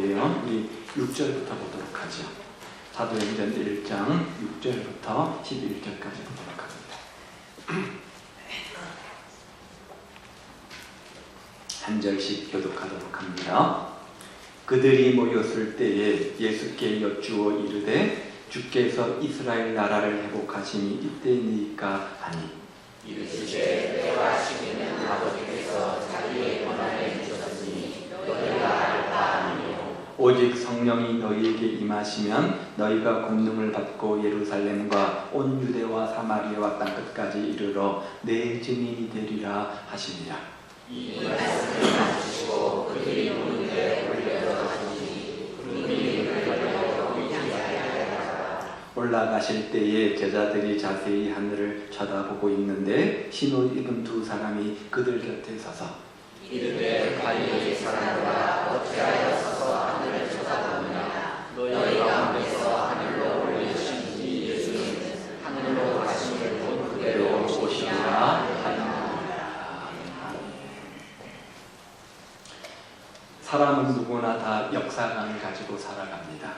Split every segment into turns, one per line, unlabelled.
있는데요. 우리 6절부터 보도록 하죠. 사도행전 1장 6절부터 11절까지 보도록 합니다. 한 절씩 교독하도록 합니다. 그들이 모였을 때에 예수께 여쭈어 이르되 주께서 이스라엘 나라를 회복하시니 이때니까 하니
이르시되 때와 시기는 아버지께서 자기의 권한에 주셨으니 너희가 알 바 아니요
오직 성령이 너희에게 임하시면 너희가 권능을 받고 예루살렘과 온 유대와 사마리아와 땅끝까지 이르러 내 증인이 되리라 하시니라.
이 말씀을 마치시고 그들이 모이되 올려서 가시니 구름이 그들로 위하여
올라가실 때에 제자들이 자세히 하늘을 쳐다보고 있는데 흰옷 입은 두 사람이 그들 곁에 서서
이르되 갈릴리 사람들아 어찌하여 서서 하늘을 쳐다보느냐 너희 가운데서 하늘로 올리신 이 예수는 하늘로 가심을 본 그대로 오시리라 하니라.
사람은 누구나 다 역사관을 가지고 살아갑니다.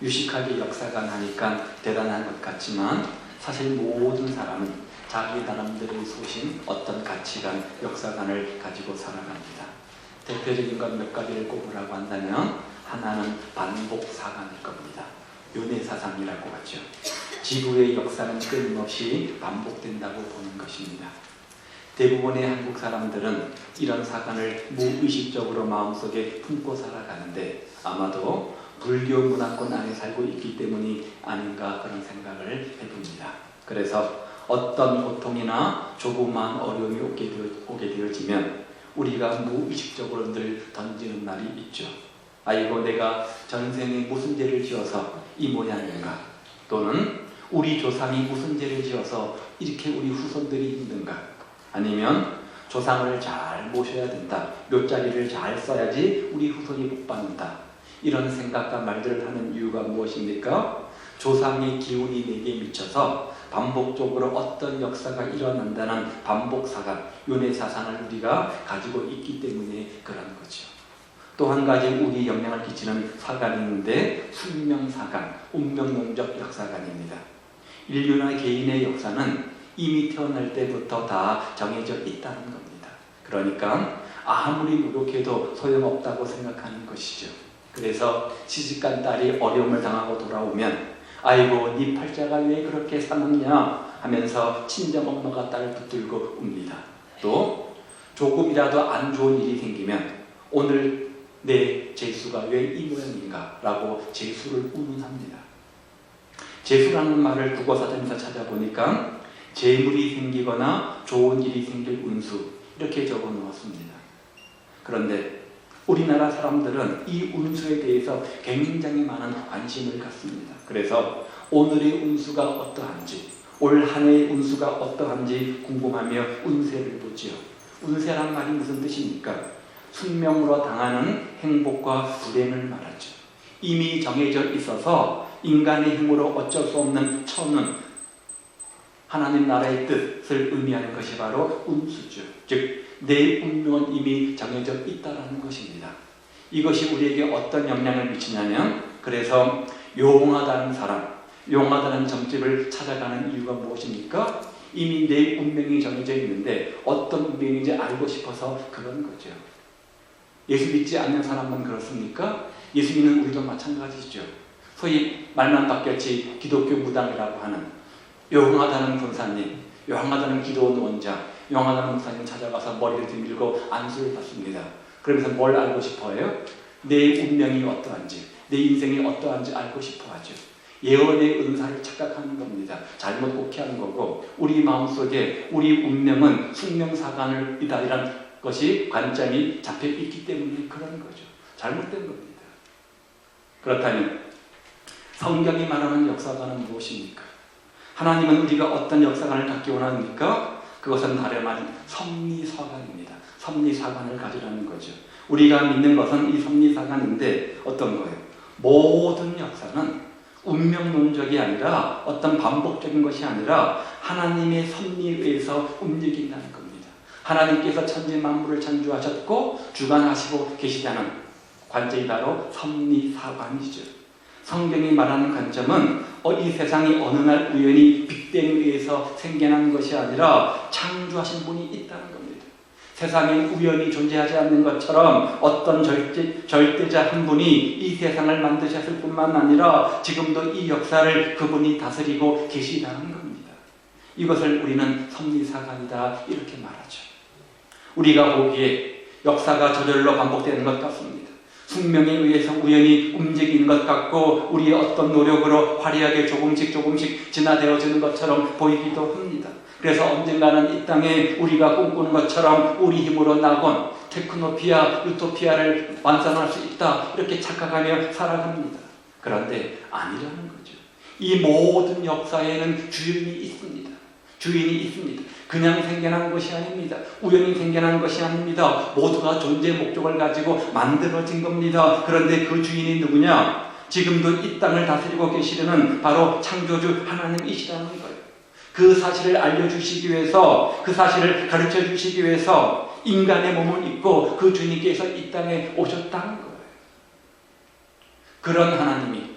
유식하게 역사관 하니까 대단한 것 같지만 사실 모든 사람은 자기 나름대로의 소신, 어떤 가치관, 역사관을 가지고 살아갑니다. 대표적인 것 몇 가지를 꼽으라고 한다면 하나는 반복사관일 겁니다. 윤회사상이라고 하죠. 지구의 역사는 끊임없이 반복된다고 보는 것입니다. 대부분의 한국 사람들은 이런 사관을 무의식적으로 마음속에 품고 살아가는데 아마도 불교 문화권 안에 살고 있기 때문이 아닌가 그런 생각을 해봅니다. 그래서 어떤 고통이나 조그마한 어려움이 오게 되어지면 우리가 무의식적으로 늘 던지는 말이 있죠. 아이고 내가 전생에 무슨 죄를 지어서 이 모양인가, 또는 우리 조상이 무슨 죄를 지어서 이렇게 우리 후손들이 힘든가, 아니면 조상을 잘 모셔야 된다, 묘자리를 잘 써야지 우리 후손이 복 받는다, 이런 생각과 말들을 하는 이유가 무엇입니까? 조상의 기운이 내게 미쳐서 반복적으로 어떤 역사가 일어난다는 반복사관, 윤회사상을 우리가 가지고 있기 때문에 그런 거죠. 또 한 가지 우리에 영향을 끼치는 사관이 있는데 숙명사관, 운명론적 역사관입니다. 인류나 개인의 역사는 이미 태어날 때부터 다 정해져 있다는 겁니다. 그러니까 아무리 노력해도 소용없다고 생각하는 것이죠. 그래서 시집간 딸이 어려움을 당하고 돌아오면 아이고 네 팔자가 왜 그렇게 사납냐 하면서 친정엄마가 딸을 붙들고 웁니다. 또 조금이라도 안 좋은 일이 생기면 오늘 내 재수가 왜 이 모양인가 라고 재수를 운운합니다. 재수라는 말을 국어사전에서 찾아보니까 재물이 생기거나 좋은 일이 생길 운수, 이렇게 적어 놓았습니다. 그런데 우리나라 사람들은 이 운수에 대해서 굉장히 많은 관심을 갖습니다. 그래서 오늘의 운수가 어떠한지, 올 한 해의 운수가 어떠한지 궁금하며 운세를 보지요. 운세란 말이 무슨 뜻입니까? 숙명으로 당하는 행복과 불행을 말하죠. 이미 정해져 있어서 인간의 힘으로 어쩔 수 없는 천운, 하나님 나라의 뜻을 의미하는 것이 바로 운수죠. 즉 내 운명은 이미 정해져 있다는 것입니다. 이것이 우리에게 어떤 영향을 미치냐면, 그래서 용하다는 사람, 용하다는 점집을 찾아가는 이유가 무엇입니까? 이미 내 운명이 정해져 있는데 어떤 운명인지 알고 싶어서 그런 거죠. 예수 믿지 않는 사람만 그렇습니까? 예수 믿는 우리도 마찬가지죠. 소위 말만 바뀌었지 기독교 무당이라고 하는 용하다는 권사님, 용하다는 기도원 원자, 용하다는 목사님 찾아가서 머리를 들밀고 안수를 받습니다. 그러면서 뭘 알고 싶어요? 내 운명이 어떠한지, 내 인생이 어떠한지 알고 싶어 하죠. 예언의 은사를 착각하는 겁니다. 잘못 곡해하는 거고, 우리 마음속에 우리 운명은 숙명사관이다 이런 것이 관점이 잡혀 있기 때문에 그런 거죠. 잘못된 겁니다. 그렇다면 성경이 말하는 역사관은 무엇입니까? 하나님은 우리가 어떤 역사관을 갖기 원합니까? 그것은 다름 아닌 섭리사관입니다. 섭리사관을 가지라는 거죠. 우리가 믿는 것은 이 섭리사관인데 어떤 거예요? 모든 역사는 운명론적이 아니라 어떤 반복적인 것이 아니라 하나님의 섭리에 의해서 움직인다는 겁니다. 하나님께서 천지 만물을 창조하셨고 주관하시고 계시다는 관점이 바로 섭리사관이죠. 성경이 말하는 관점은 이 세상이 어느 날 우연히 빅뱅에 의해서 생겨난 것이 아니라 창조하신 분이 있다는 겁니다. 세상에 우연히 존재하지 않는 것처럼 어떤 절대자 한 분이 이 세상을 만드셨을 뿐만 아니라 지금도 이 역사를 그분이 다스리고 계시다는 겁니다. 이것을 우리는 섭리사관이다 이렇게 말하죠. 우리가 보기에 역사가 저절로 반복되는 것 같습니다. 숙명에 의해서 우연히 움직이는 것 같고 우리의 어떤 노력으로 화려하게 조금씩 진화되어지는 것처럼 보이기도 합니다. 그래서 언젠가는 이 땅에 우리가 꿈꾸는 것처럼 우리 힘으로 낙원, 테크노피아, 유토피아를 완성할 수 있다 이렇게 착각하며 살아갑니다. 그런데 아니라는 거죠. 이 모든 역사에는 주인이 있습니다. 그냥 생겨난 것이 아닙니다. 우연히 생겨난 것이 아닙니다. 모두가 존재의 목적을 가지고 만들어진 겁니다. 그런데 그 주인이 누구냐? 지금도 이 땅을 다스리고 계시려는 바로 창조주 하나님이시라는 거예요. 그 사실을 알려주시기 위해서, 그 사실을 가르쳐 주시기 위해서 인간의 몸을 입고 그 주님께서 이 땅에 오셨다는 거예요. 그런 하나님이,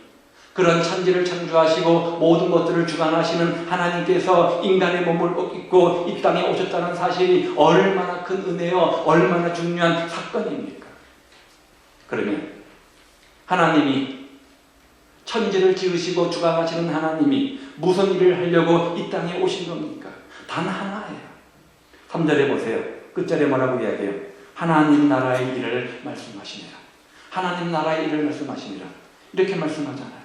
그런 천지를 창조하시고 모든 것들을 주관하시는 하나님께서 인간의 몸을 입고 이 땅에 오셨다는 사실이 얼마나 큰 은혜요, 얼마나 중요한 사건입니까? 그러면 하나님이, 천지를 지으시고 주관하시는 하나님이 무슨 일을 하려고 이 땅에 오신 겁니까? 단 하나예요. 3절에 보세요. 끝절에 뭐라고 이야기해요? 하나님 나라의 일을 말씀하시니라. 하나님 나라의 일을 말씀하시니라. 이렇게 말씀하잖아요.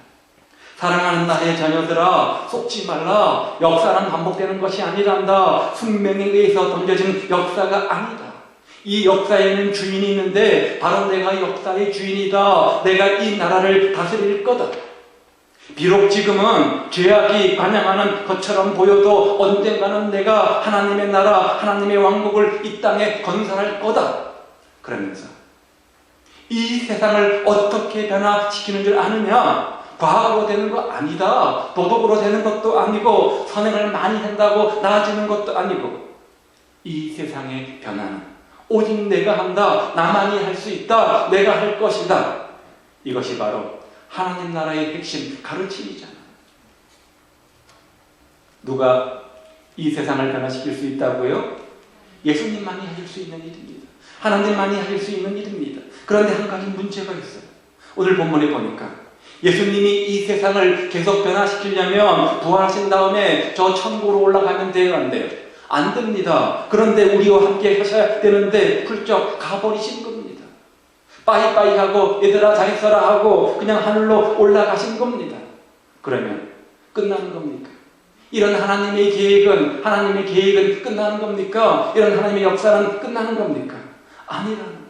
사랑하는 나의 자녀들아, 속지 말라. 역사는 반복되는 것이 아니란다. 숙명에 의해서 던져진 역사가 아니다. 이 역사에는 주인이 있는데 바로 내가 역사의 주인이다. 내가 이 나라를 다스릴 거다. 비록 지금은 죄악이 관영하는 것처럼 보여도 언젠가는 내가 하나님의 나라, 하나님의 왕국을 이 땅에 건설할 거다. 그러면서 이 세상을 어떻게 변화시키는 줄 아느냐? 과학으로 되는 거 아니다. 도덕으로 되는 것도 아니고 선행을 많이 한다고 나아지는 것도 아니고 이 세상의 변화는 오직 내가 한다. 나만이 할 수 있다. 내가 할 것이다. 이것이 바로 하나님 나라의 핵심 가르침이잖아요. 누가 이 세상을 변화시킬 수 있다고요? 예수님만이 하실 수 있는 일입니다. 하나님만이 하실 수 있는 일입니다. 그런데 한 가지 문제가 있어요. 오늘 본문에 보니까 예수님이 이 세상을 계속 변화시키려면 부활하신 다음에 저 천국으로 올라가면 돼요, 안 돼요? 안 됩니다. 그런데 우리와 함께 하셔야 되는데 훌쩍 가버리신 겁니다. 빠이빠이 하고 얘들아 잘 있어라 하고 그냥 하늘로 올라가신 겁니다. 그러면 끝나는 겁니까? 이런 하나님의 계획은 끝나는 겁니까? 이런 하나님의 역사는 끝나는 겁니까? 아니라는 거예요.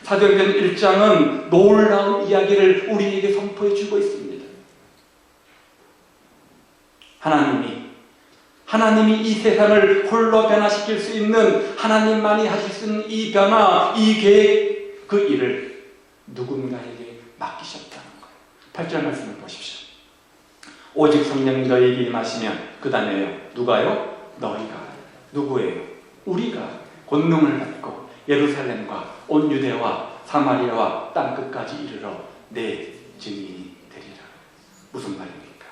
사도행전 1장은 놀라운 이야기를 우리에게 선포해 주고 있습니다. 하나님이 이 세상을 홀로 변화시킬 수 있는, 하나님만이 하실 수 있는 이 변화, 이 계획, 그 일을 누군가에게 맡기셨다는 거예요. 8절 말씀을 보십시오. 오직 성령이 너희에게 임하시면, 그 다음에요. 누가요? 너희가. 누구예요? 우리가 권능을 받고 예루살렘과 온 유대와 사마리아와 땅끝까지 이르러 내 증인이 되리라. 무슨 말입니까?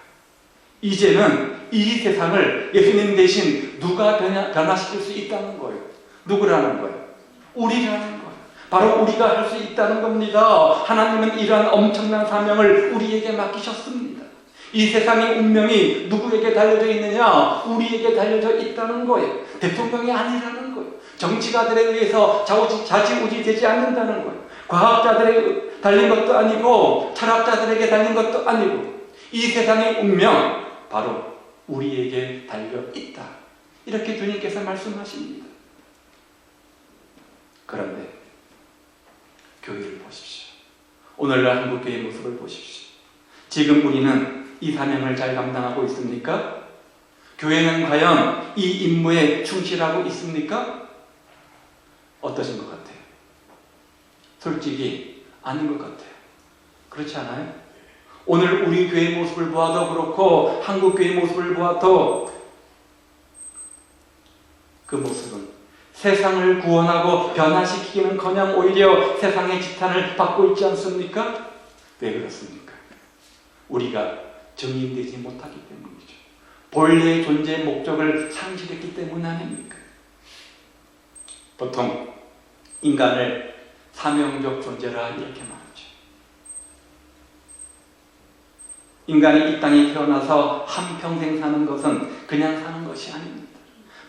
이제는 이 세상을 예수님 대신 누가 변화시킬 수 있다는 거예요. 누구라는 거예요? 우리라는 거예요. 바로 우리가 할 수 있다는 겁니다. 하나님은 이러한 엄청난 사명을 우리에게 맡기셨습니다. 이 세상의 운명이 누구에게 달려져 있느냐? 우리에게 달려져 있다는 거예요. 대통령이 아니라는 거예요. 정치가들에 의해서 좌지우지 되지 않는다는 거예요. 과학자들에게 달린 것도 아니고 철학자들에게 달린 것도 아니고 이 세상의 운명 바로 우리에게 달려있다. 이렇게 주님께서 말씀하십니다. 그런데 교회를 보십시오. 오늘날 한국교회의 모습을 보십시오. 지금 우리는 이 사명을 잘 감당하고 있습니까? 교회는 과연 이 임무에 충실하고 있습니까? 어떠신 것 같아요? 솔직히 아닌 것 같아요. 그렇지 않아요? 오늘 우리 교회의 모습을 보아도 그렇고 한국 교회의 모습을 보아도 그 모습은 세상을 구원하고 변화시키기는커녕 오히려 세상의 지탄을 받고 있지 않습니까? 왜 그렇습니까? 우리가 증인되지 못하기 때문이죠. 본래의 존재의 목적을 상실했기 때문 아닙니까? 보통 인간을 사명적 존재라 이렇게 말하죠. 인간이 이 땅에 태어나서 한평생 사는 것은 그냥 사는 것이 아닙니다.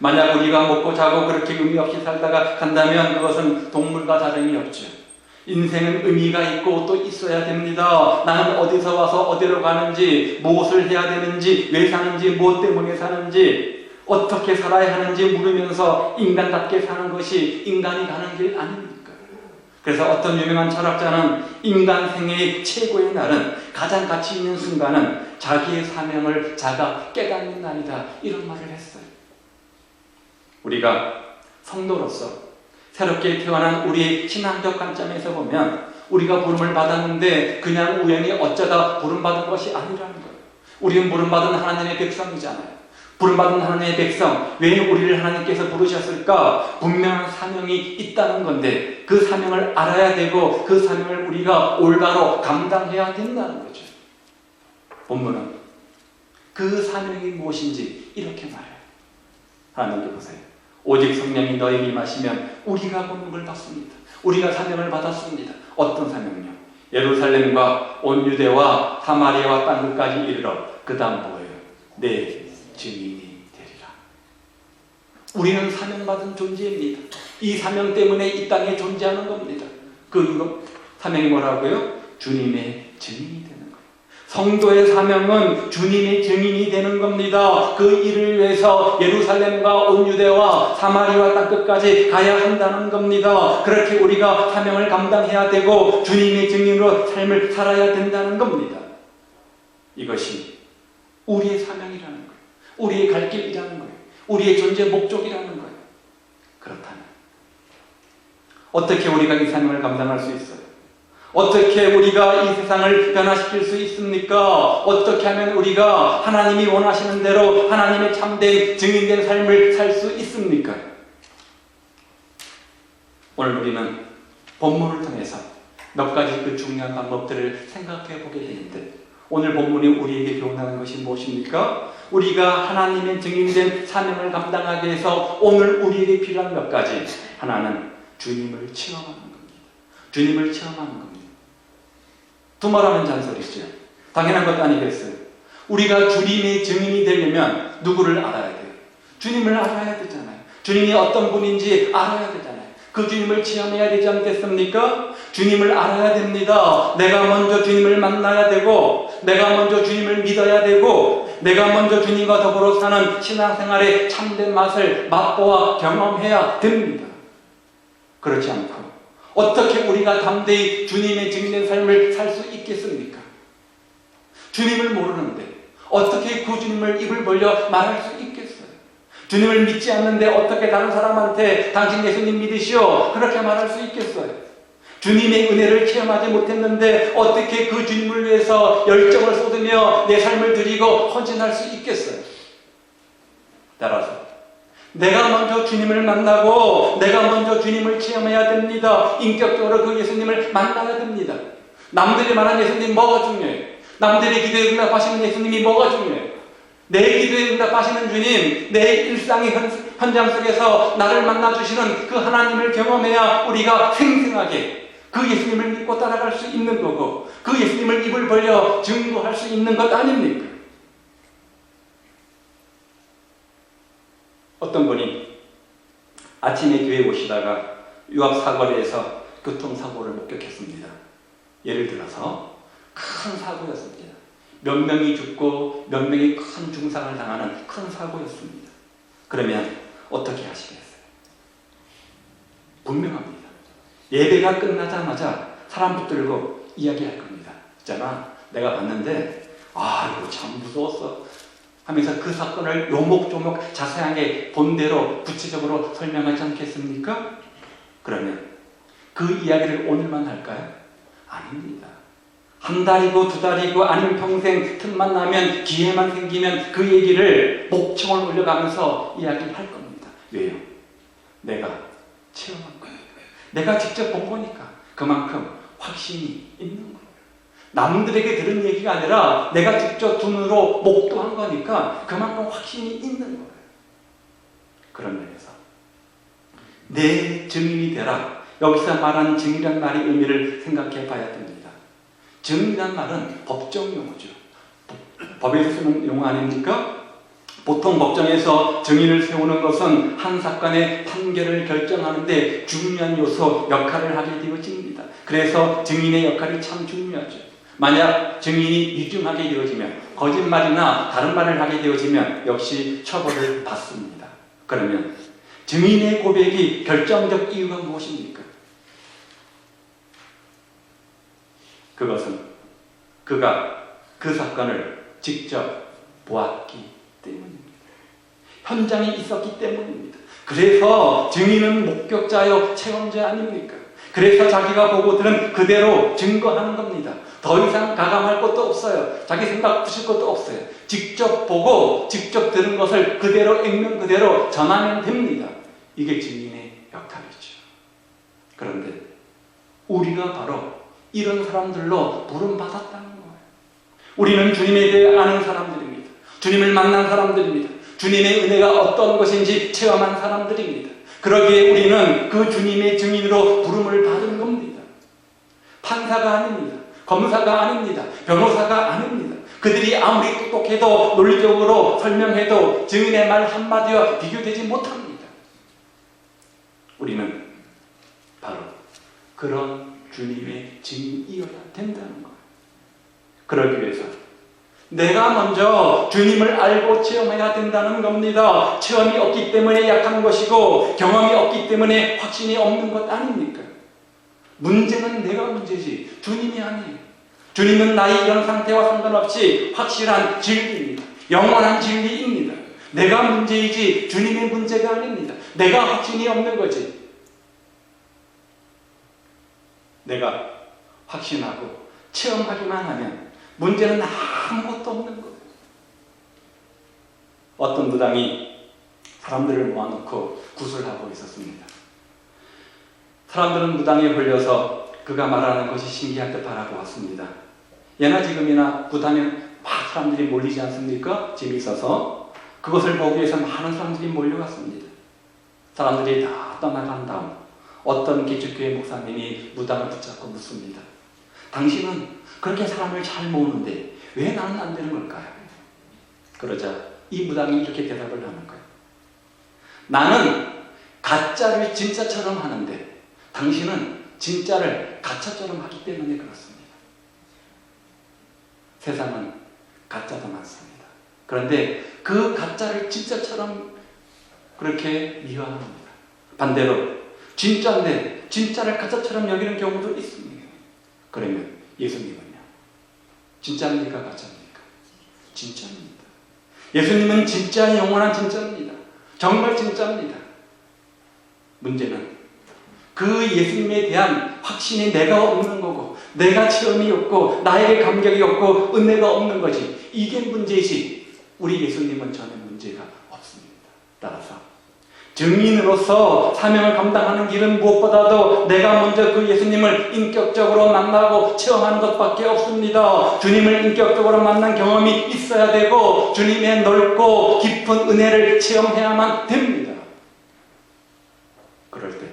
만약 우리가 먹고 자고 그렇게 의미 없이 살다가 간다면 그것은 동물과 다름이 없죠. 인생은 의미가 있고 또 있어야 됩니다. 나는 어디서 와서 어디로 가는지, 무엇을 해야 되는지, 왜 사는지, 무엇 때문에 사는지, 어떻게 살아야 하는지 물으면서 인간답게 사는 것이 인간이 가는 길 아닙니까? 그래서 어떤 유명한 철학자는 인간 생애의 최고의 날은, 가장 가치 있는 순간은 자기의 사명을 자가 깨닫는 날이다, 이런 말을 했어요. 우리가 성도로서 새롭게 태어난 우리의 신앙적 관점에서 보면 우리가 부름을 받았는데 그냥 우연히 어쩌다 부름받은 것이 아니라는 거예요. 우리는 부름받은 하나님의 백성이잖아요. 부름받은 하나님의 백성, 왜 우리를 하나님께서 부르셨을까? 분명한 사명이 있다는 건데 그 사명을 알아야 되고 그 사명을 우리가 올바로 감당해야 된다는 거죠. 본문은 그 사명이 무엇인지 이렇게 말해요. 하나님께 보세요. 오직 성령이 너에게 임하시면 우리가 복음을 받습니다. 우리가 사명을 받았습니다. 어떤 사명요? 예루살렘과 온 유대와 사마리아와 땅끝까지 이르러 그 다음 뭐예요? 내 증인이 되리라. 우리는 사명받은 존재입니다. 이 사명 때문에 이 땅에 존재하는 겁니다. 그 사명이 뭐라고요? 주님의 증인이 되는 거예요. 성도의 사명은 주님의 증인이 되는 겁니다. 그 일을 위해서 예루살렘과 온 유대와 사마리아 땅끝까지 가야 한다는 겁니다. 그렇게 우리가 사명을 감당해야 되고 주님의 증인으로 삶을 살아야 된다는 겁니다. 이것이 우리의 사명이라는 거예요. 우리의 갈 길이라는 거예요. 우리의 존재 목적이라는 거예요. 그렇다면 어떻게 우리가 이 사명을 감당할 수 있어요? 어떻게 우리가 이 세상을 변화시킬 수 있습니까? 어떻게 하면 우리가 하나님이 원하시는 대로 하나님의 참된 증인된 삶을 살 수 있습니까? 오늘 우리는 본문을 통해서 몇 가지 그 중요한 방법들을 생각해 보게 되는데 오늘 본문이 우리에게 교훈하는 것이 무엇입니까? 우리가 하나님의 증인된 사명을 감당하기 위해서 오늘 우리에게 필요한 몇 가지. 하나는 주님을 체험하는 겁니다. 주님을 체험하는 겁니다. 두말하면 잔소리죠. 당연한 것도 아니겠어요. 우리가 주님의 증인이 되려면 누구를 알아야 돼요? 주님을 알아야 되잖아요. 주님이 어떤 분인지 알아야 되잖아요. 그 주님을 체험해야 되지 않겠습니까? 주님을 알아야 됩니다. 내가 먼저 주님을 만나야 되고 내가 먼저 주님을 믿어야 되고 내가 먼저 주님과 더불어 사는 신앙생활의 참된 맛을 맛보아 경험해야 됩니다. 그렇지 않고 어떻게 우리가 담대히 주님의 증인된 삶을 살 수 있겠습니까? 주님을 모르는데 어떻게 그 주님을 입을 벌려 말할 수 있겠어요? 주님을 믿지 않는데 어떻게 다른 사람한테 당신 예수님 믿으시오 그렇게 말할 수 있겠어요? 주님의 은혜를 체험하지 못했는데 어떻게 그 주님을 위해서 열정을 쏟으며 내 삶을 드리고 헌신할 수 있겠어요? 따라서 내가 먼저 주님을 만나고 내가 먼저 주님을 체험해야 됩니다. 인격적으로 그 예수님을 만나야 됩니다. 남들이 말하는 예수님 뭐가 중요해요? 남들의 기도에 응답하시는 예수님이 뭐가 중요해요? 내 기도에 응답하시는 주님, 내 일상의 현장 속에서 나를 만나주시는 그 하나님을 경험해야 우리가 생생하게 그 예수님을 믿고 따라갈 수 있는 거고 그 예수님을 입을 벌려 증거할 수 있는 것 아닙니까? 어떤 분이 아침에 교회에 오시다가 유 앞 사거리에서 교통사고를 목격했습니다. 예를 들어서 큰 사고였습니다. 몇 명이 죽고 몇 명이 큰 중상을 당하는 큰 사고였습니다. 그러면 어떻게 하시겠어요? 분명합니다. 예배가 끝나자마자 사람 붙들고 이야기할 겁니다. 있잖아, 내가 봤는데 이거 참 무서웠어 하면서 그 사건을 요목조목 자세하게 본대로 구체적으로 설명하지 않겠습니까? 그러면 그 이야기를 오늘만 할까요? 아닙니다. 한 달이고 두 달이고 아니면 평생 틈만 나면 기회만 생기면 그 얘기를 목청을 올려가면서 이야기를 할 겁니다. 왜요? 내가 체험한 거니까, 내가 직접 본 거니까 그만큼 확신이 있는 거예요. 남들에게 들은 얘기가 아니라 내가 직접 눈으로 목도한 거니까 그만큼 확신이 있는 거예요. 그런 면에서 내 증인이 되라, 여기서 말하는 증인이란 말의 의미를 생각해 봐야 됩니다. 증인이란 말은 법정 용어죠. 법에서 쓰는 용어 아닙니까? 보통 법정에서 증인을 세우는 것은 한 사건의 판결을 결정하는데 중요한 요소, 역할을 하게 되어집니다. 그래서 증인의 역할이 참 중요하죠. 만약 증인이 위증하게 되어지면, 거짓말이나 다른 말을 하게 되어지면 역시 처벌을 받습니다. 그러면 증인의 고백이 결정적 이유가 무엇입니까? 그것은 그가 그 사건을 직접 보았기 때문입니다. 현장에 있었기 때문입니다. 그래서 증인은 목격자요 체험자 아닙니까? 그래서 자기가 보고 들은 그대로 증거하는 겁니다. 더 이상 가감할 것도 없어요. 자기 생각 붙일 것도 없어요. 직접 보고 직접 들은 것을 그대로 액면 그대로 전하면 됩니다. 이게 증인의 역할이죠. 그런데 우리가 바로 이런 사람들로 부름받았다는 거예요. 우리는 주님에 대해 아는 사람들입니다. 주님을 만난 사람들입니다. 주님의 은혜가 어떤 것인지 체험한 사람들입니다. 그러기에 우리는 그 주님의 증인으로 부름을 받은 겁니다. 판사가 아닙니다. 검사가 아닙니다. 변호사가 아닙니다. 그들이 아무리 똑똑해도 논리적으로 설명해도 증인의 말 한마디와 비교되지 못합니다. 우리는 바로 그런 주님의 증인이어야 된다는 거예요. 그러기 위해서 내가 먼저 주님을 알고 체험해야 된다는 겁니다. 체험이 없기 때문에 약한 것이고 경험이 없기 때문에 확신이 없는 것 아닙니까? 문제는 내가 문제지 주님이 아니에요. 주님은 나의 이런 상태와 상관없이 확실한 진리입니다. 영원한 진리입니다. 내가 문제이지 주님의 문제가 아닙니다. 내가 확신이 없는 거지. 내가 확신하고 체험하기만 하면 문제는 아무것도 없는 거예요. 어떤 무당이 사람들을 모아놓고 구술하고 있었습니다. 사람들은 무당에 홀려서 그가 말하는 것이 신기한 듯 바라보았습니다. 예나 지금이나 무당에 막 사람들이 몰리지 않습니까? 재미있어서 그것을 보기 위해서 많은 사람들이 몰려갔습니다. 사람들이 다 떠나간 다음 어떤 기축교회 목사님이 무당을 붙잡고 묻습니다. 당신은 그렇게 사람을 잘 모으는데 왜 나는 안 되는 걸까요? 그러자 이 무당이 이렇게 대답을 하는 거예요. 나는 가짜를 진짜처럼 하는데 당신은 진짜를 가짜처럼 하기 때문에 그렇습니다. 세상은 가짜도 많습니다. 그런데 그 가짜를 진짜처럼 그렇게 미화합니다. 반대로 진짜인데 진짜를 가짜처럼 여기는 경우도 있습니다. 그러면 예수님은요? 진짜입니까? 가짜입니까? 진짜입니다. 예수님은 진짜 영원한 진짜입니다. 정말 진짜입니다. 문제는 그 예수님에 대한 확신이 내가 없는 거고 내가 체험이 없고 나에게 감격이 없고 은혜가 없는 거지. 이게 문제이지 우리 예수님은 전혀 문제가 없습니다. 따라서 증인으로서 사명을 감당하는 길은 무엇보다도 내가 먼저 그 예수님을 인격적으로 만나고 체험하는 것밖에 없습니다. 주님을 인격적으로 만난 경험이 있어야 되고 주님의 넓고 깊은 은혜를 체험해야만 됩니다. 그럴 때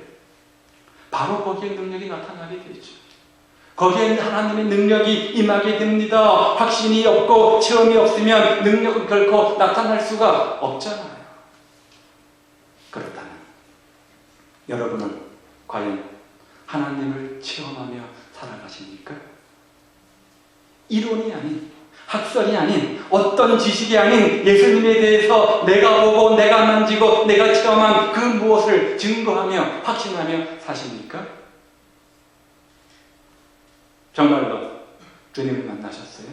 바로 거기에 능력이 나타나게 되죠. 거기에 하나님의 능력이 임하게 됩니다. 확신이 없고 체험이 없으면 능력은 결코 나타날 수가 없잖아요. 그렇다면 여러분은 과연 하나님을 체험하며 살아가십니까? 이론이 아닌, 학설이 아닌, 어떤 지식이 아닌 예수님에 대해서 내가 보고 내가 만지고 내가 체험한 그 무엇을 증거하며 확신하며 사십니까? 정말로 주님을 만나셨어요?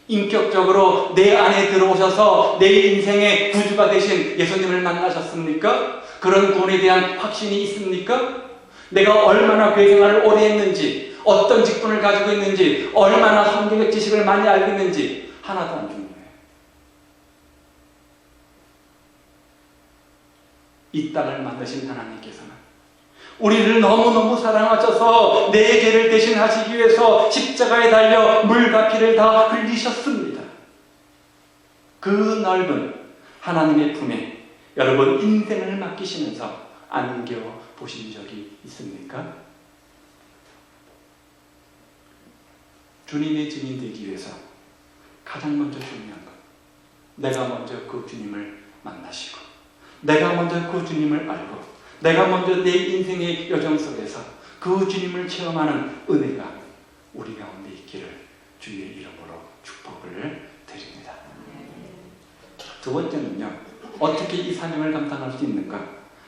인격적으로 내 안에 들어오셔서 내 인생의 구주가 되신 예수님을 만나셨습니까? 그런 구원에 대한 확신이 있습니까? 내가 얼마나 교회 생활을 오래 했는지, 어떤 직분을 가지고 있는지, 얼마나 성경의 지식을 많이 알고 있는지 하나도 안 중요해요. 이 땅을 만드신 하나님께서는 우리를 너무너무 사랑하셔서 내 죄를 대신하시기 위해서 십자가에 달려 물과 피를 다 흘리셨습니다. 그 넓은 하나님의 품에 여러분 인생을 맡기시면서 안겨 보신 적이 있습니까? 주님의 증인 되기 위해서 가장 먼저 중요한 것, 내가 먼저 그 주님을 만나시고 내가 먼저 그 주님을 알고 내가 먼저 내 인생의 여정 속에서 그 주님을 체험하는 은혜가 우리 가운데 있기를 주의 이름으로 축복을 드립니다. 두 번째는요, 어떻게 이 사명을 감당할 수 있는가?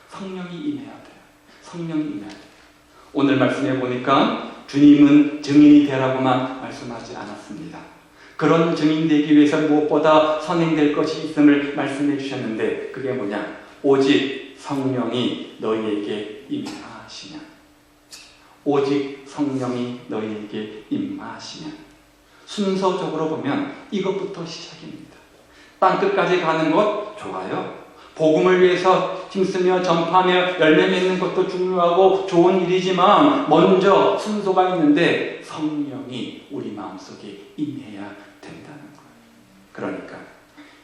성령이 임해야 돼요. 성령이 임해야 돼요. 오늘 말씀해 보니까 주님은 증인이 되라고만 말씀하지 않았습니다. 그런 증인 되기 위해서 무엇보다 선행될 것이 있음을 말씀해 주셨는데 그게 뭐냐? 오직 성령이 너희에게 임하시면, 오직 성령이 너희에게 임하시면. 순서적으로 보면 이것부터 시작입니다. 땅끝까지 가는 것 좋아요. 복음을 위해서 힘쓰며 전파하며 열매 맺는 것도 중요하고 좋은 일이지만 먼저 순서가 있는데 성령이 우리 마음속에 임해야 된다는 거예요. 그러니까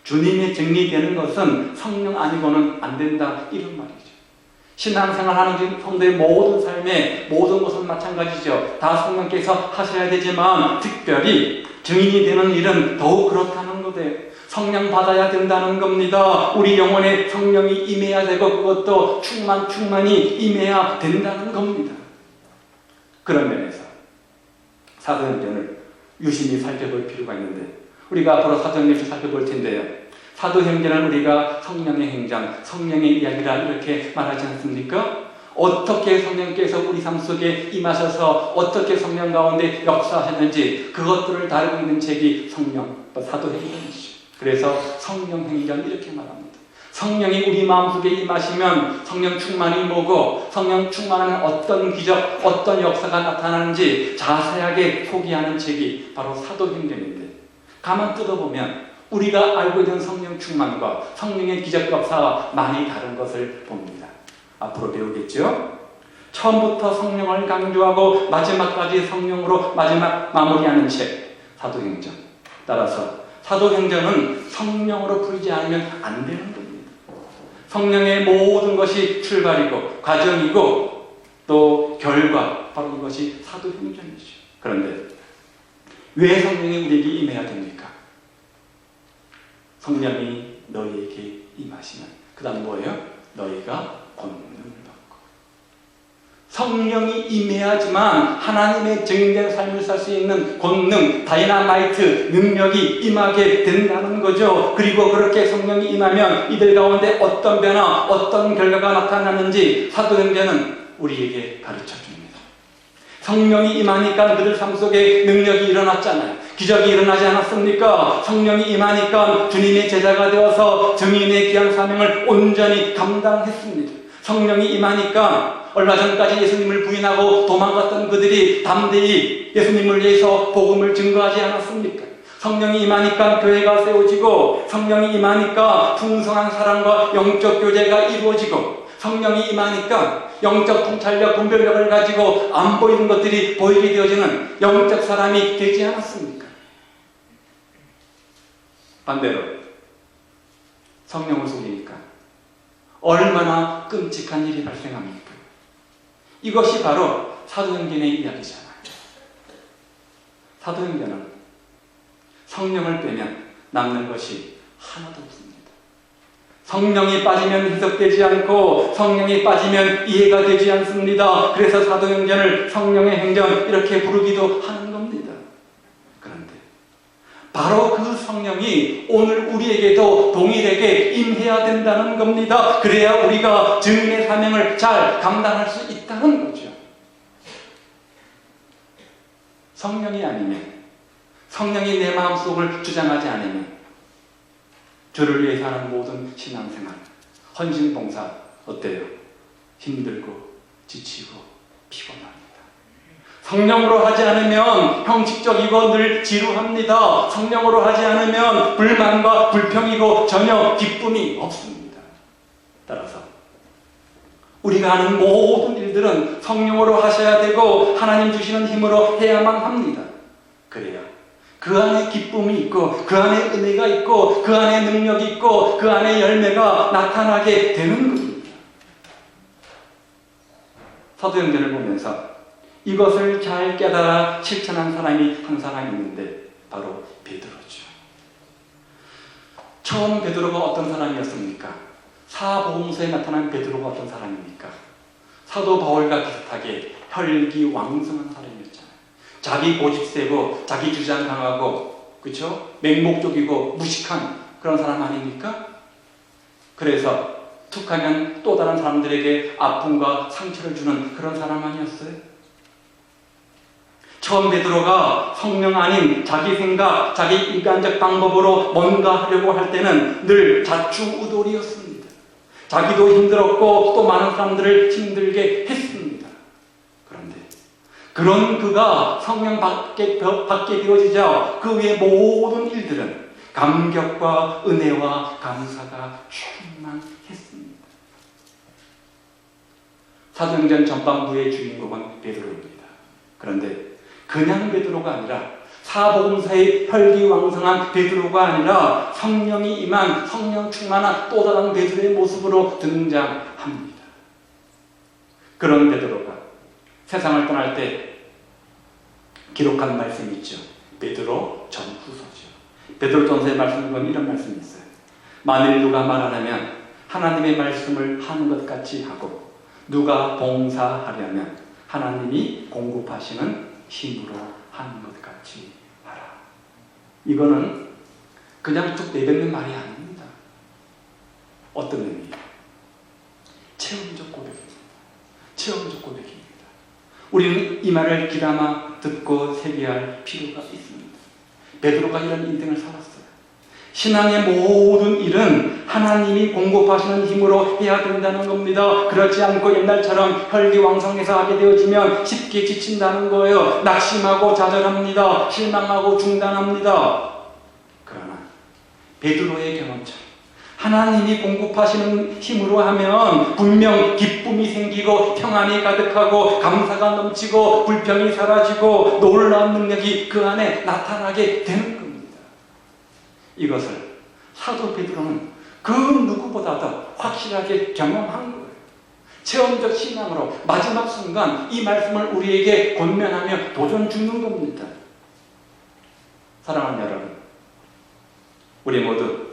주님의 증리되는 것은 성령 아니고는 안 된다, 이런 말이죠. 신앙생활하는 성도의 모든 삶의 모든 것은 마찬가지죠. 다 성령께서 하셔야 되지만 특별히 증인이 되는 일은 더욱 그렇다는 거예요. 성령 받아야 된다는 겁니다. 우리 영혼에 성령이 임해야 되고 그것도 충만히 임해야 된다는 겁니다. 그런 면에서 사도행전을 유심히 살펴볼 필요가 있는데 우리가 앞으로 사도행전을 살펴볼 텐데요. 사도행전을 우리가 성령의 행전, 성령의 이야기라 이렇게 말하지 않습니까? 어떻게 성령께서 우리 삶 속에 임하셔서 어떻게 성령 가운데 역사하셨는지 그것들을 다루고 있는 책이 사도행전이죠. 그래서 성령행전 이렇게 말합니다. 성령이 우리 마음속에 임하시면 성령 충만이 뭐고 성령 충만하면 어떤 기적, 어떤 역사가 나타나는지 자세하게 소개하는 책이 바로 사도행전인데 가만 뜯어보면 우리가 알고 있는 성령 충만과 성령의 기적 역사와 많이 다른 것을 봅니다. 앞으로 배우겠죠? 처음부터 성령을 강조하고 마지막까지 성령으로 마지막 마무리하는 책 사도행전. 따라서 사도행전은 성령으로 풀지 않으면 안 되는 겁니다. 성령의 모든 것이 출발이고 과정이고 또 결과, 바로 이것이 사도행전이죠. 그런데 왜 성령이 우리에게 임해야 됩니까? 성령이 너희에게 임하시면 그 다음 뭐예요? 너희가 권능을 받고. 성령이 임해야지만 하나님의 증인된 삶을 살 수 있는 권능, 다이나마이트, 능력이 임하게 된다는 거죠. 그리고 그렇게 성령이 임하면 이들 가운데 어떤 변화, 어떤 결과가 나타나는지 사도행전은 우리에게 가르쳐 줍니다. 성령이 임하니까 그들 삶 속에 능력이 일어났잖아요. 기적이 일어나지 않았습니까? 성령이 임하니까 주님의 제자가 되어서 증인의 귀한 사명을 온전히 감당했습니다. 성령이 임하니까 얼마 전까지 예수님을 부인하고 도망갔던 그들이 담대히 예수님을 위해서 복음을 증거하지 않았습니까? 성령이 임하니까 교회가 세워지고 성령이 임하니까 풍성한 사랑과 영적 교제가 이루어지고 성령이 임하니까 영적 통찰력, 분별력을 가지고 안 보이는 것들이 보이게 되어지는 영적 사람이 되지 않았습니까? 반대로 성령을 속이니까 얼마나 끔찍한 일이 발생합니까? 이것이 바로 사도행전의 이야기잖아요. 사도행전은 성령을 빼면 남는 것이 하나도 없습니다. 성령이 빠지면 해석되지 않고 성령이 빠지면 이해가 되지 않습니다. 그래서 사도행전을 성령의 행전 이렇게 부르기도 하는 겁니다. 그런데 바로 그 성령이 오늘 우리에게도 동일하게 임해야 된다는 겁니다. 그래야 우리가 증인의 사명을 잘 감당할 수 있다는 거죠. 성령이 아니면, 성령이 내 마음속을 주장하지 않으면 주를 위해서 하는 모든 신앙생활, 헌신봉사 어때요? 힘들고 지치고 피곤합니다. 성령으로 하지 않으면 형식적이고 늘 지루합니다. 성령으로 하지 않으면 불만과 불평이고 전혀 기쁨이 없습니다. 따라서 우리가 하는 모든 일들은 성령으로 하셔야 되고 하나님 주시는 힘으로 해야만 합니다. 그래야 그 안에 기쁨이 있고 그 안에 은혜가 있고 그 안에 능력이 있고 그 안에 열매가 나타나게 되는 겁니다. 사도행전을 보면서 이것을 잘 깨달아 실천한 사람이 한 사람이 있는데 바로 베드로죠. 처음 베드로가 어떤 사람이었습니까? 사복음서에 나타난 베드로가 어떤 사람입니까? 사도 바울과 비슷하게 혈기왕성한 사람이었잖아요. 자기 고집 세고 자기 주장 강하고 그렇죠? 맹목적이고 무식한 그런 사람 아닙니까? 그래서 툭하면 또 다른 사람들에게 아픔과 상처를 주는 그런 사람 아니었어요? 처음 베드로가 성령 아닌 자기 생각, 자기 인간적 방법으로 뭔가 하려고 할 때는 늘 좌충우돌이었습니다. 자기도 힘들었고 또 많은 사람들을 힘들게 했습니다. 그런데 그런 그가 성령 받게 되어지자 그 위의 모든 일들은 감격과 은혜와 감사가 충만했습니다. 사도행전 전반부의 주인공은 베드로입니다. 그런데 그냥 베드로가 아니라 사복음서의 혈기왕성한 베드로가 아니라 성령이 임한 성령 충만한 또 다른 베드로의 모습으로 등장합니다. 그런 베드로가 세상을 떠날 때 기록한 말씀이 있죠. 베드로 전후서죠. 베드로 전서의 말씀을 보면 이런 말씀이 있어요. 만일 누가 말하려면 하나님의 말씀을 하는 것 같이 하고 누가 봉사하려면 하나님이 공급하시는 힘으로 하는 것 같이 하라. 이거는 그냥 쭉 내뱉는 말이 아닙니다. 어떤 의미예요? 체험적 고백입니다. 체험적 고백입니다. 우리는 이 말을 귀담아 듣고 세계할 필요가 있습니다. 베드로가 이런 인생을 살았어요. 신앙의 모든 일은 하나님이 공급하시는 힘으로 해야 된다는 겁니다. 그렇지 않고 옛날처럼 혈기왕성해서 하게 되어지면 쉽게 지친다는 거예요. 낙심하고 좌절합니다. 실망하고 중단합니다. 그러나 베드로의 경험처럼 하나님이 공급하시는 힘으로 하면 분명 기쁨이 생기고 평안이 가득하고 감사가 넘치고 불평이 사라지고 놀라운 능력이 그 안에 나타나게 되는 겁니다. 이것을 사도 베드로는 그 누구보다도 확실하게 경험한 거예요. 체험적 신앙으로 마지막 순간 이 말씀을 우리에게 권면하며 도전 주는 겁니다. 사랑하는 여러분, 우리 모두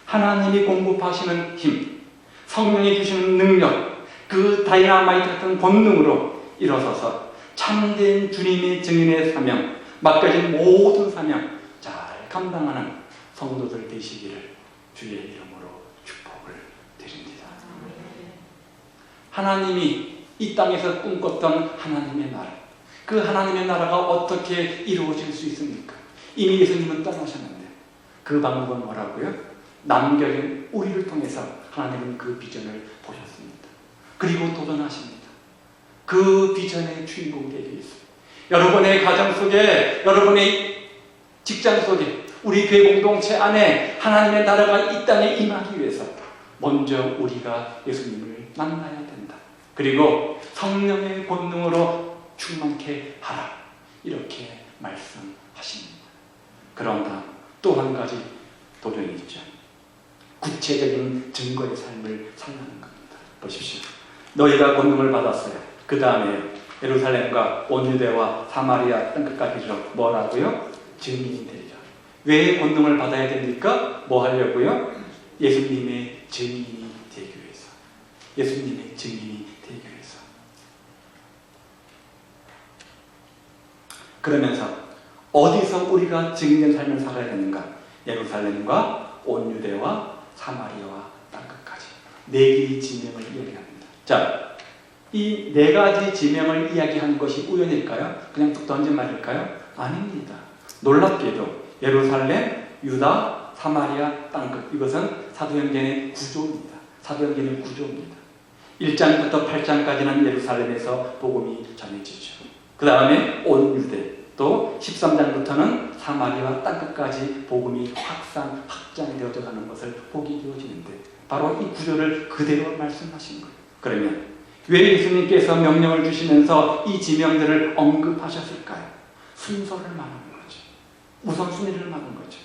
하나님이 공급하시는 힘, 성령이 주시는 능력, 그 다이나마이트 같은 본능으로 일어서서 참된 주님의 증인의 사명, 맡겨진 모든 사명 잘 감당하는 성도들 되시기를 주의 이름으로 축복을 드립니다. 하나님이 이 땅에서 꿈꿨던 하나님의 나라, 그 하나님의 나라가 어떻게 이루어질 수 있습니까? 이미 예수님은 떠나셨는데 그 방법은 뭐라고요? 남겨진 우리를 통해서 하나님은 그 비전을 보셨습니다. 그리고 도전하십니다. 그 비전의 주인공이 되게 있습니다. 여러분의 가정 속에, 여러분의 직장 속에, 우리 교회 공동체 안에 하나님의 나라가 이 땅에 임하기 위해서 먼저 우리가 예수님을 만나야 된다. 그리고 성령의 본능으로 충만케 하라. 이렇게 말씀하십니다. 그러나 또 한 가지 도전이 있죠. 구체적인 증거의 삶을 살라는 겁니다. 보십시오. 너희가 권능을 받았어요. 그 다음에 예루살렘과 온 유대와 사마리아 땅끝까지 뭐라고요? 증인이 되죠. 왜 권능을 받아야 됩니까? 뭐 하려고요? 예수님의 증인이 되기 위해서. 예수님의 증인이 되기 위해서. 그러면서 어디서 우리가 증인된 삶을 살아야 되는가? 예루살렘과 온 유대와 사마리아와 땅끝까지. 네 개의 지명을 이야기합니다. 자, 이 네 가지 지명을 이야기한 것이 우연일까요? 그냥 뚝 던진 말일까요? 아닙니다. 놀랍게도 예루살렘, 유다, 사마리아, 땅끝. 이것은 사도행전의 구조입니다. 사도행전의 구조입니다. 1장부터 8장까지는 예루살렘에서 복음이 전해지죠. 그 다음에 온 유대, 또 13장부터는 사마리아 땅끝까지 복음이 확장되어져 가는 것을 보게 되어지는데 바로 이 구조를 그대로 말씀하신 거예요. 그러면 왜 예수님께서 명령을 주시면서 이 지명들을 언급하셨을까요? 순서를 말하는 거죠. 우선순위를 말하는 거죠.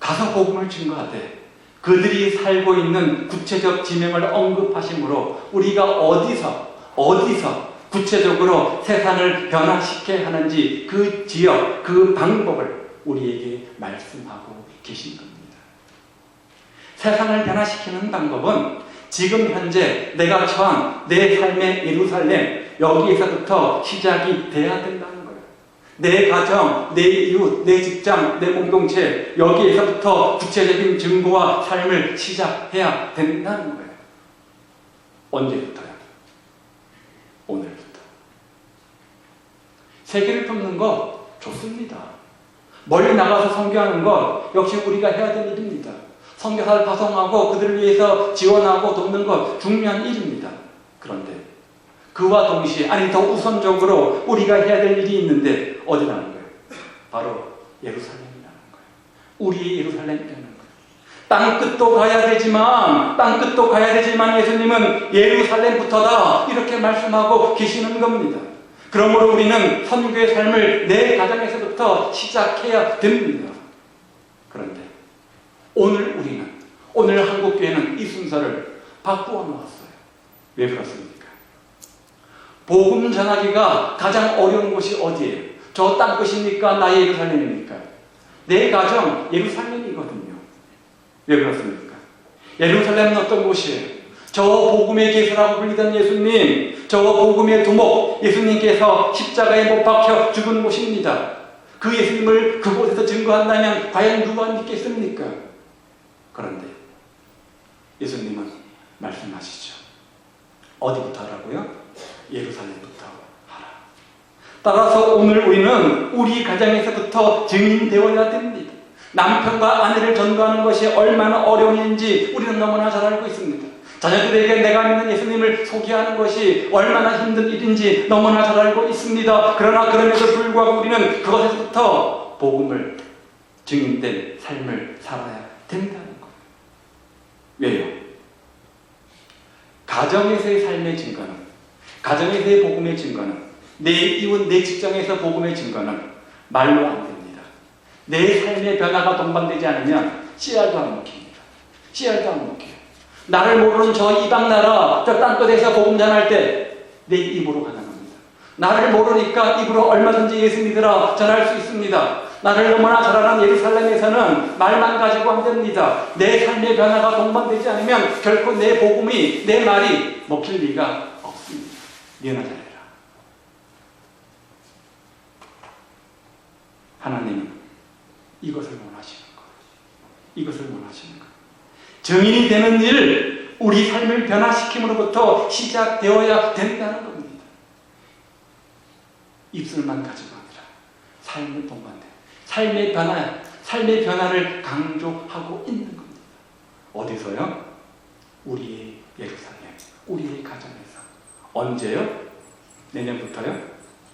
가서 복음을 증거하되 그들이 살고 있는 구체적 지명을 언급하심으로 우리가 어디서 구체적으로 세상을 변화시켜야 하는지 그 지역, 그 방법을 우리에게 말씀하고 계신 겁니다. 세상을 변화시키는 방법은 지금 현재 내가 처한 내 삶의 예루살렘, 여기에서부터 시작이 돼야 된다는 거예요. 내 가정, 내 이웃, 내 직장, 내 공동체, 여기에서부터 구체적인 증거와 삶을 시작해야 된다는 거예요. 언제부터요? 오늘부터. 세계를 품는 것 좋습니다. 멀리 나가서 선교하는 것 역시 우리가 해야 될 일입니다. 선교사를 파송하고 그들을 위해서 지원하고 돕는 것 중요한 일입니다. 그런데 그와 동시에, 아니 더 우선적으로 우리가 해야 될 일이 있는데 어디라는 거예요? 바로 예루살렘이라는 거예요. 우리의 예루살렘이라는 거예요. 땅끝도 가야 되지만 예수님은 예루살렘부터다 이렇게 말씀하고 계시는 겁니다. 그러므로 우리는 선교의 삶을 내 가정에서부터 시작해야 됩니다. 그런데 오늘 한국교회는 이 순서를 바꾸어 놓았어요. 왜 그렇습니까? 복음 전하기가 가장 어려운 곳이 어디예요? 저 땅끝입니까? 나의 예루살렘입니까? 내 가정 예루살렘이거든요. 왜 그렇습니까? 예루살렘은 어떤 곳이에요? 저 복음의 계수라고 불리던 예수님, 저 복음의 두목, 예수님께서 십자가에 못 박혀 죽은 곳입니다. 그 예수님을 그곳에서 증거한다면 과연 누가 믿겠습니까? 그런데 예수님은 말씀하시죠. 어디부터 하라고요? 예루살렘부터 하라. 따라서 오늘 우리는 우리 가정에서부터 증인되어야 됩니다. 남편과 아내를 전도하는 것이 얼마나 어려운 일인지 우리는 너무나 잘 알고 있습니다. 자녀들에게 내가 믿는 예수님을 소개하는 것이 얼마나 힘든 일인지 너무나 잘 알고 있습니다. 그러나 그럼에도 불구하고 우리는 그것에서부터 복음을 증인된 삶을 살아야 된다는 거예요. 왜요? 가정에서의 삶의 증거는, 가정에서의 복음의 증거는, 내 이웃, 내 직장에서 복음의 증거는 말로 안 됩니다. 내 삶의 변화가 동반되지 않으면 씨알도 안 먹힙니다. 씨알도 안 먹혀요. 나를 모르는 저 이방 나라, 저 땅끝에서 복음 전할 때 내 입으로 가능합니다. 나를 모르니까 입으로 얼마든지 예수 믿으라 전할 수 있습니다. 나를 너무나 잘 아는 예루살렘에서는 말만 가지고 안 됩니다. 내 삶의 변화가 동반되지 않으면 결코 내 복음이, 내 말이 먹힐 리가 없습니다. 미안하 잘해라. 하나님은 이것을 원하시는 거예요. 이것을 원하시는 거예요. 증인이 되는 일, 우리 삶을 변화시킴으로부터 시작되어야 된다는 겁니다. 입술만 가지고 아니라 삶을 동반돼 삶의 변화를 강조하고 있는 겁니다. 어디서요? 우리의 예루살렘, 우리의 가정에서. 언제요? 내년부터요?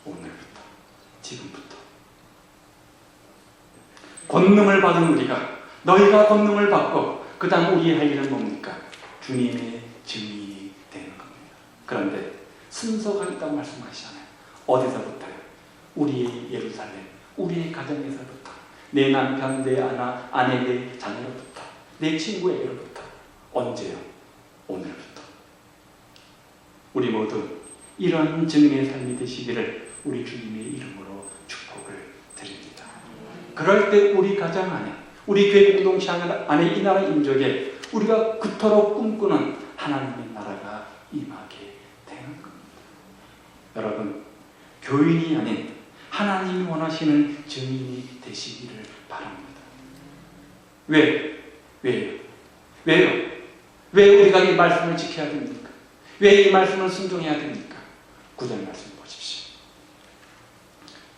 오늘부터, 지금부터. 권능을 받은 우리가, 너희가 권능을 받고 그 다음 우리의 할 일은 뭡니까? 주님의 증인이 되는 겁니다. 그런데 순서가 있다고 말씀하시잖아요. 어디서부터요? 우리의 예루살렘, 우리의 가정에서부터, 내 남편, 내 아내, 내 자녀로부터, 내 친구에게로부터. 언제요? 오늘부터. 우리 모두 이런 증인의 삶이 되시기를 우리 주님의 이름으로 축복을 드립니다. 그럴 때 우리 가정 안에, 우리 교회 공동체 안에 이 나라 민족에 우리가 그토록 꿈꾸는 하나님의 나라가 임하게 되는 겁니다. 여러분, 교인이 아닌 하나님이 원하시는 증인이 되시기를 바랍니다. 왜요? 왜 우리가 이 말씀을 지켜야 됩니까? 왜 이 말씀을 순종해야 됩니까? 9절 말씀 보십시오.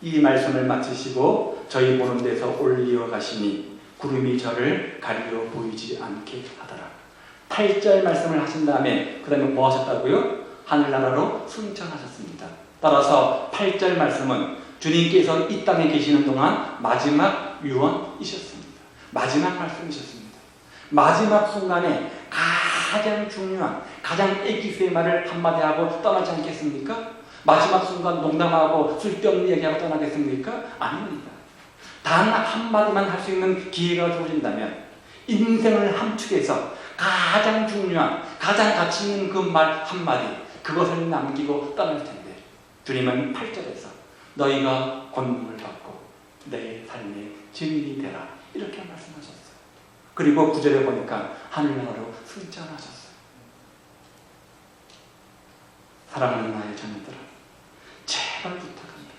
이 말씀을 마치시고 저희 보는 데서 올리어 가시니 구름이 저를 가리려 보이지 않게 하더라. 8절 말씀을 하신 다음에 그 다음에 뭐 하셨다고요? 하늘나라로 승천하셨습니다. 따라서 8절 말씀은 주님께서 이 땅에 계시는 동안 마지막 유언이셨습니다. 마지막 말씀이셨습니다. 마지막 순간에 가장 중요한, 가장 애기스의 말을 한마디 하고 떠나지 않겠습니까? 마지막 순간 농담하고 쓸데없는 얘기하고 떠나겠습니까? 아닙니다. 단 한마디만 할 수 있는 기회가 주어진다면 인생을 함축해서 가장 중요한, 가장 가치 있는 그 말 한마디, 그것을 남기고 떠날 텐데 주님은 8절에서 너희가 권능을 받고 내 삶의 증인이 되라 이렇게 말씀하셨어요. 그리고 9절에 보니까 하늘나라로 승천하셨어요. 사랑하는 나의 자녀들아, 제발 부탁합니다.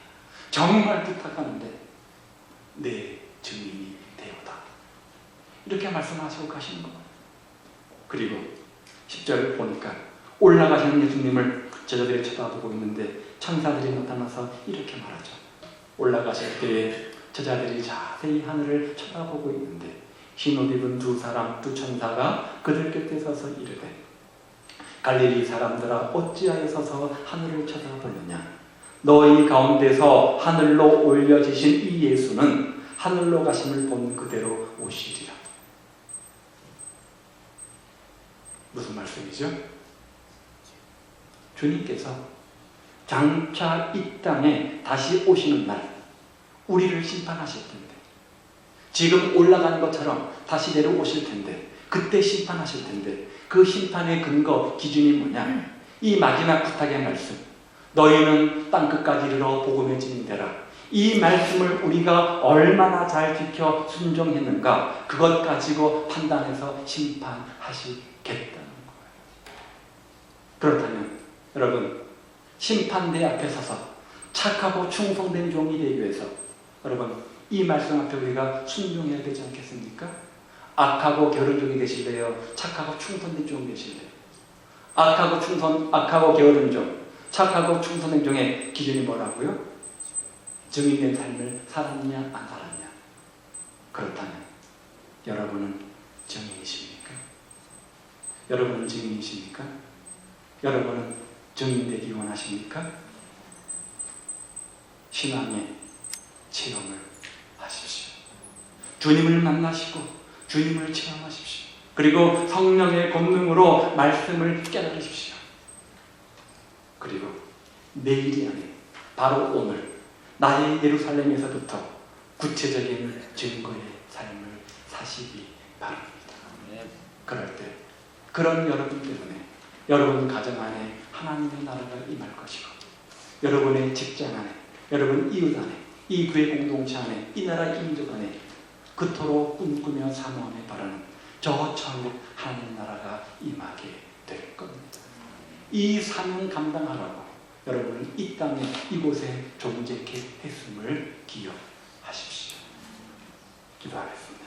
정말 부탁하는데 내 증인이 되어다. 이렇게 말씀하시고 가시는 거예요. 그리고 10절 보니까 올라가시는 예수님을 제자들이 쳐다보고 있는데 천사들이 나타나서 이렇게 말하죠. 올라가실 때에 제자들이 자세히 하늘을 쳐다보고 있는데 흰옷 입은 두 사람, 두 천사가 그들 곁에 서서 이르되 갈릴리 사람들아 어찌하여 서서 하늘을 쳐다보느냐. 너희 가운데서 하늘로 올려지신 이 예수는 하늘로 가심을 본 그대로 오시리라. 무슨 말씀이죠? 주님께서 장차 이 땅에 다시 오시는 날 우리를 심판하실 텐데, 지금 올라가는 것처럼 다시 내려오실 텐데, 그때 심판하실 텐데, 그 심판의 근거, 기준이 뭐냐? 이 마지막 부탁의 말씀, 너희는 땅끝까지 이르러 복음의 증인되라. 이 말씀을 우리가 얼마나 잘 지켜 순종했는가, 그것 가지고 판단해서 심판하시겠다는 거예요. 그렇다면 여러분, 심판대 앞에 서서 착하고 충성된 종이 되기 위해서 여러분, 이 말씀 앞에 우리가 순종해야 되지 않겠습니까? 악하고 게으른 종이 되실래요? 착하고 충성된 종이 되실래요? 악하고 게으른 종, 착하고 충성된 종의 기준이 뭐라고요? 증인된 삶을 살았냐 안 살았냐. 그렇다면 여러분은 증인이십니까? 여러분은 증인이십니까? 여러분은 증인되기 원하십니까? 신앙의 체험을 하십시오. 주님을 만나시고 주님을 체험하십시오. 그리고 성령의 권능으로 말씀을 깨달으십시오. 그리고 내일이 아닌 바로 오늘 나의 예루살렘에서부터 구체적인 증거의 삶을 사시기 바랍니다. 그럴 때 그런 여러분 때문에 여러분 가정 안에 하나님의 나라가 임할 것이고, 여러분의 직장 안에, 여러분 이웃 안에, 이 교회 공동체 안에, 이 나라 민족 안에 그토록 꿈꾸며 사모하며 바라는 저 천국 하나님 나라가 임하게 될 겁니다. 이 사명 감당하라고 여러분은 이 땅에 이곳에 존재케 했음을 기억하십시오. 기도하겠습니다.